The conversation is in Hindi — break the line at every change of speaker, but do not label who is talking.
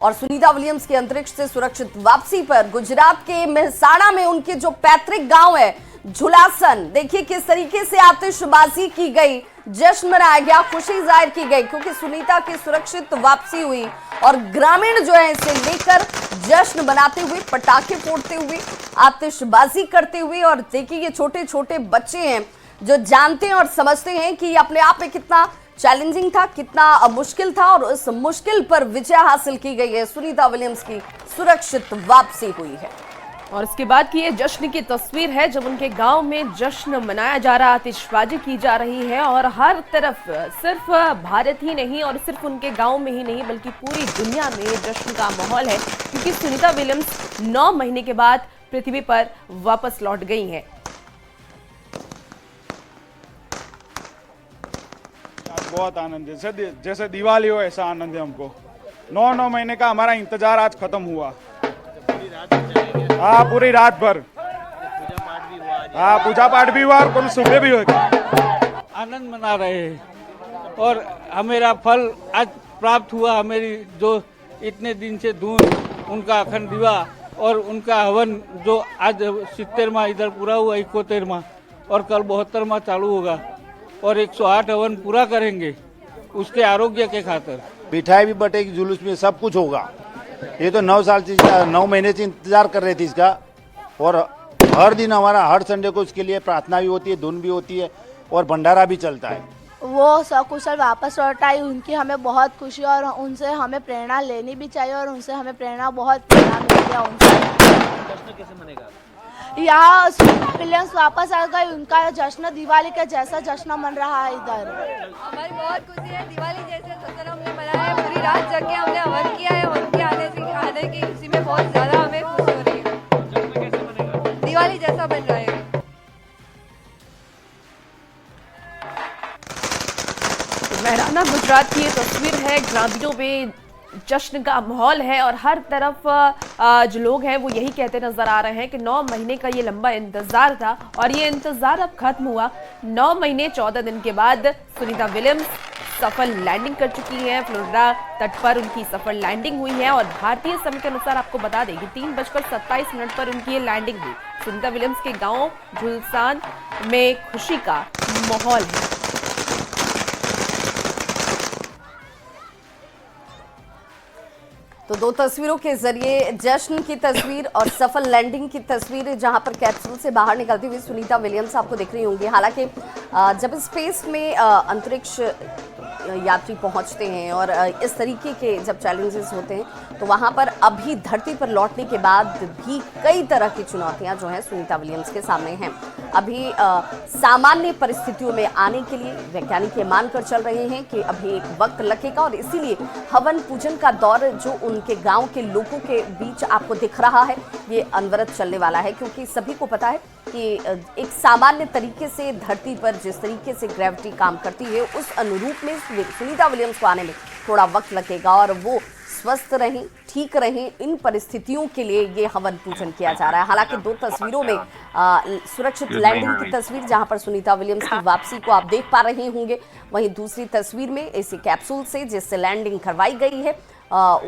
और सुनीता विलियम्स की अंतरिक्ष से सुरक्षित वापसी पर गुजरात के मेहसाणा में उनके जो पैतृक गांव है झुलासन, देखिए किस तरीके से आतिशबाजी की गई, जश्न मनाया गया, खुशी जाहिर की गई क्योंकि सुनीता की सुरक्षित वापसी हुई और ग्रामीण जो है इसे लेकर जश्न मनाते हुए, पटाखे फोड़ते हुए, आतिशबाजी करते हुए। और देखिए ये छोटे छोटे बच्चे हैं जो जानते हैं और समझते हैं कि अपने आप में कितना चैलेंजिंग था, कितना मुश्किल था और उस मुश्किल पर विजय हासिल की गई है। सुनीता विलियम्स की सुरक्षित वापसी हुई है।
और इसके बाद की ये जश्न की तस्वीर है जब उनके गांव में जश्न मनाया जा रहा, आतिशबाजी की जा रही है और हर तरफ सिर्फ भारत ही नहीं और सिर्फ उनके गांव में ही नहीं बल्कि पूरी दुनिया में जश्न का माहौल है क्योंकि सुनीता विलियम्स 9 महीने के बाद पृथ्वी पर वापस लौट गई हैं।
बहुत आनंद है, जैसे दिवाली हो ऐसा आनंद है हमको। 9 महीने का हमारा इंतजार आज खत्म हुआ। हाँ, पूरी रात भर पूजा पाठ भी हुआ और कल सुबह भी हुआ।
आनंद मना रहे हैं और हमेरा फल आज प्राप्त हुआ। हमेरी जो इतने दिन से धून, उनका अखंड दिवा और उनका हवन जो आज 70वां इधर पूरा हुआ, 71वां और कल 72वां चालू होगा और 108 हवन पूरा करेंगे उसके आरोग्य के खातिर।
मिठाई भी बटेगी, जुलूस में सब कुछ होगा। ये तो 9 महीने से इंतजार कर रहे थे इसका और हर दिन हमारा हर संडे को इसके लिए प्रार्थना भी होती है, धुन भी होती है और भंडारा भी चलता है।
वो सकुशल वापस लौट आई, उनकी हमें बहुत खुशी और उनसे हमें प्रेरणा लेनी भी चाहिए और उनसे हमें प्रेरणा बहुत मिलती है। उनसे
जश्न कैसे मनेगा?
यहाँ सुनीता विलियम्स वापस आ गई, उनका जश्न दिवाली के जैसा जश्न मन रहा है इधर।
हमारी बहुत खुशी है, दिवाली जैसे ससुर हमने मनाया है, पूरी रात जग के हमने हवन किया है। हवन के आने की खुशी में बहुत ज्यादा हमें खुशी हो रही है।
जश्न कैसे मनेगा?
दिवाली जैसा बन रहा है।
मेहराना गुजरात की ये तस्वीर है, ग्रामीणों में जश्न का माहौल है और हर तरफ जो लोग हैं वो यही कहते नजर आ रहे हैं कि 9 महीने का ये लंबा इंतजार था और ये इंतजार अब खत्म हुआ। 9 महीने 14 दिन के बाद सुनीता विलियम्स सफल लैंडिंग कर चुकी हैं। फ्लोरिडा तट पर उनकी सफल लैंडिंग हुई है और भारतीय समय के अनुसार आपको बता दें कि 3:27 पर उनकी ये लैंडिंग हुई। सुनीता विलियम्स के गाँव झुलसान में खुशी का माहौल है।
तो 2 तस्वीरों के जरिए जश्न की तस्वीर और सफल लैंडिंग की तस्वीर जहां पर कैप्सूल से बाहर निकलती हुई सुनीता विलियम्स आपको दिख रही होंगी। हालांकि जब स्पेस में अंतरिक्ष यात्री पहुंचते हैं और इस तरीके के जब चैलेंजेस होते हैं तो वहां पर अभी धरती पर लौटने के बाद भी कई तरह की चुनौतियां जो हैं सुनीता विलियम्स के सामने हैं। अभी सामान्य परिस्थितियों में आने के लिए वैज्ञानिक ये मानकर चल रहे हैं कि अभी एक वक्त लगेगा और इसीलिए हवन पूजन का दौर जो उनके गांव के लोगों के बीच आपको दिख रहा है ये अनवरत चलने वाला है क्योंकि सभी को पता है कि एक सामान्य तरीके से धरती पर जिस तरीके से ग्रेविटी काम करती है उस अनुरूप में सुनीता विलियम्स को आने में थोड़ा वक्त लगेगा और वो स्वस्थ रहें, ठीक रहें, इन परिस्थितियों के लिए ये हवन पूजन किया जा रहा है। हालांकि 2 तस्वीरों में सुरक्षित लैंडिंग की तस्वीर जहां पर सुनीता विलियम्स की वापसी को आप देख पा रहे होंगे, वहीं दूसरी तस्वीर में इसी कैप्सूल से जिससे लैंडिंग करवाई गई है